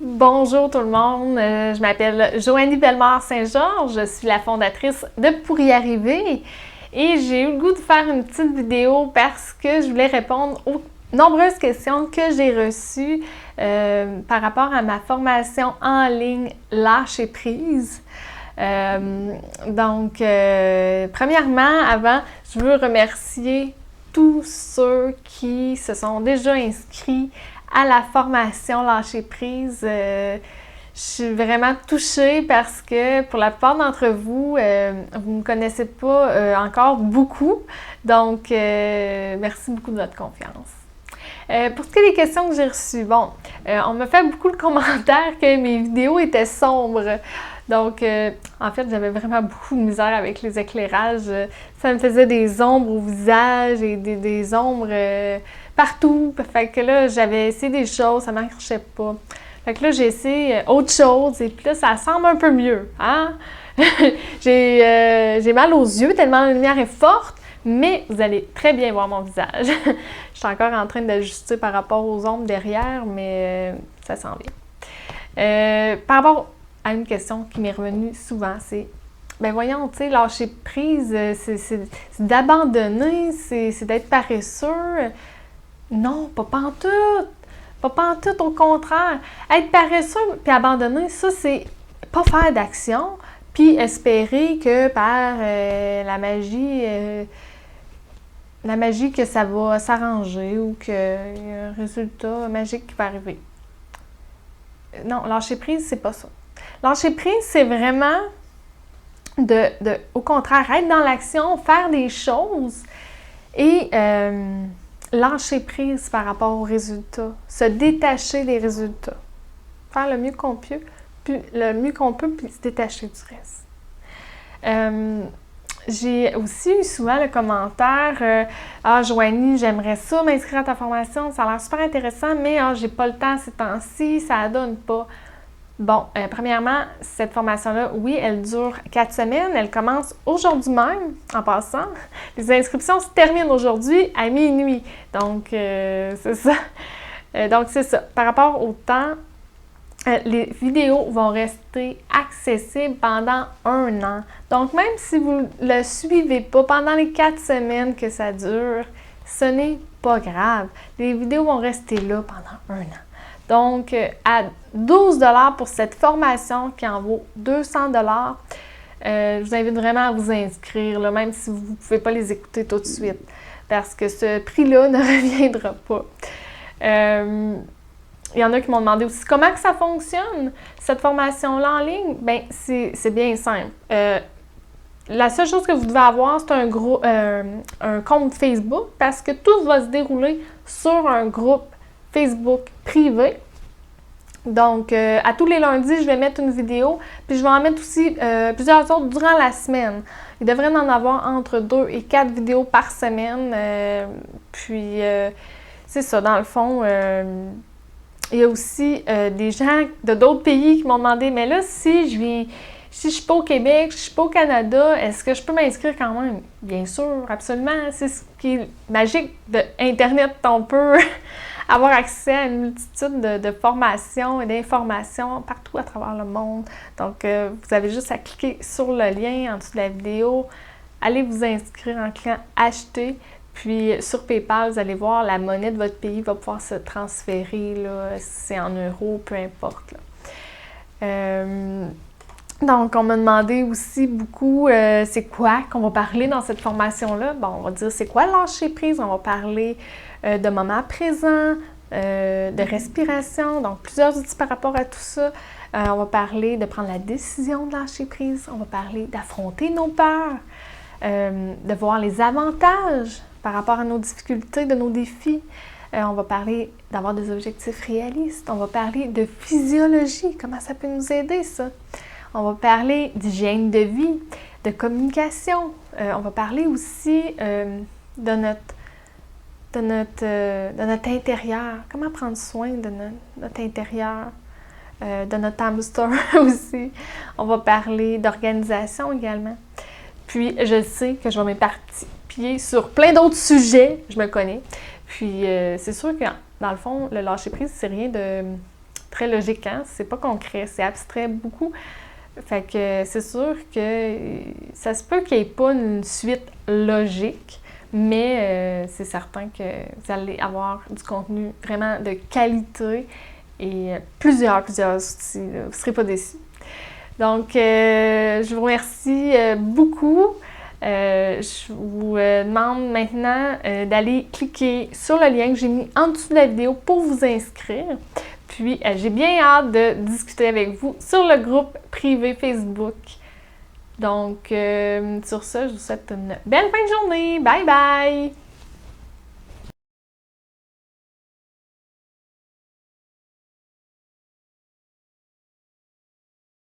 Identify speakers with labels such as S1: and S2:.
S1: Bonjour tout le monde, je m'appelle Joanie Bellemare-Saint-Georges, je suis la fondatrice de Pour y arriver et j'ai eu le goût de faire une petite vidéo parce que je voulais répondre aux nombreuses questions que j'ai reçues par rapport à ma formation en ligne Lâcher prise. Premièrement, avant, je veux remercier tous ceux qui se sont déjà inscrits à la formation Lâcher prise. Je suis vraiment touchée parce que pour la plupart d'entre vous, vous ne me connaissez pas encore beaucoup. Donc, merci beaucoup de votre confiance. Pour ce qui est des questions que j'ai reçues, on m'a fait beaucoup de commentaires que mes vidéos étaient sombres. Donc, en fait, j'avais vraiment beaucoup de misère avec les éclairages. Ça me faisait des ombres au visage et des ombres partout. Fait que là, j'avais essayé des choses, ça ne marchait pas. Fait que là, j'ai essayé autre chose et puis là, ça semble un peu mieux. Hein? J'ai mal aux yeux tellement la lumière est forte, mais vous allez très bien voir mon visage. Je suis encore en train d'ajuster par rapport aux ombres derrière, mais ça s'en vient. Par rapport à une question qui m'est revenue souvent, c'est ben voyons, tu sais, lâcher prise, c'est d'abandonner, c'est d'être paresseux. Non, pas pantoute! Pas pantoute, au contraire. Être paresseux puis abandonner, ça, c'est pas faire d'action puis espérer que par la magie que ça va s'arranger ou qu'il y a un résultat magique qui va arriver. Non, lâcher prise, c'est pas ça. Lâcher prise, c'est vraiment au contraire, être dans l'action, faire des choses et lâcher prise par rapport aux résultats, se détacher des résultats, faire le mieux qu'on peut, puis se détacher du reste. J'ai aussi eu souvent le commentaire Ah, Joanie, j'aimerais ça m'inscrire à ta formation, ça a l'air super intéressant, mais j'ai pas le temps ces temps-ci, ça donne pas. Bon, premièrement, cette formation-là, oui, elle dure 4 semaines. Elle commence aujourd'hui même, en passant. Les inscriptions se terminent aujourd'hui à minuit. Donc, c'est ça. Par rapport au temps, les vidéos vont rester accessibles pendant 1 an. Donc, même si vous ne le suivez pas pendant les 4 semaines que ça dure, ce n'est pas grave. Les vidéos vont rester là pendant 1 an. Donc, à 12 $ pour cette formation qui en vaut 200 $, je vous invite vraiment à vous inscrire, là, même si vous ne pouvez pas les écouter tout de suite, parce que ce prix-là ne reviendra pas. Il y en a qui m'ont demandé aussi comment que ça fonctionne, cette formation-là en ligne. Bien, c'est bien simple. La seule chose que vous devez avoir, c'est un compte Facebook, parce que tout va se dérouler sur un groupe Facebook privé. Donc, à tous les lundis, je vais mettre une vidéo, puis je vais en mettre aussi plusieurs autres durant la semaine. Il devrait en avoir entre 2 et 4 vidéos par semaine. C'est ça, dans le fond. Il y a aussi des gens de d'autres pays qui m'ont demandé, mais là, si je suis pas au Québec, je suis pas au Canada, est-ce que je peux m'inscrire quand même? Bien sûr, absolument. C'est ce qui est magique de Internet. On peut avoir accès à une multitude de formations et d'informations partout à travers le monde. Donc, vous avez juste à cliquer sur le lien en dessous de la vidéo, allez vous inscrire en cliquant « Acheter ». Puis, sur PayPal, vous allez voir, la monnaie de votre pays va pouvoir se transférer, là, si c'est en euros, peu importe. Donc, on m'a demandé aussi beaucoup c'est quoi qu'on va parler dans cette formation-là. Bon, on va dire c'est quoi lâcher prise, on va parler de moment présent, de respiration, donc plusieurs outils par rapport à tout ça. On va parler de prendre la décision de lâcher prise, on va parler d'affronter nos peurs, de voir les avantages par rapport à nos difficultés, de nos défis. On va parler d'avoir des objectifs réalistes, on va parler de physiologie, comment ça peut nous aider ça. On va parler d'hygiène de vie, de communication. On va parler aussi de notre intérieur. Comment prendre soin de notre intérieur, de notre hamster aussi. On va parler d'organisation également. Puis, je sais que je vais m'éparpiller sur plein d'autres sujets. Je me connais. Puis, c'est sûr que, dans le fond, le lâcher-prise, c'est rien très logique, hein? C'est pas concret, c'est abstrait beaucoup. Fait que c'est sûr que ça se peut qu'il n'y ait pas une suite logique, mais c'est certain que vous allez avoir du contenu vraiment de qualité et plusieurs outils, là. Vous ne serez pas déçus. Donc, je vous remercie beaucoup. Je vous demande maintenant d'aller cliquer sur le lien que j'ai mis en dessous de la vidéo pour vous inscrire. Puis, j'ai bien hâte de discuter avec vous sur le groupe privé Facebook. Donc, sur ça, je vous souhaite une belle fin de journée. Bye bye!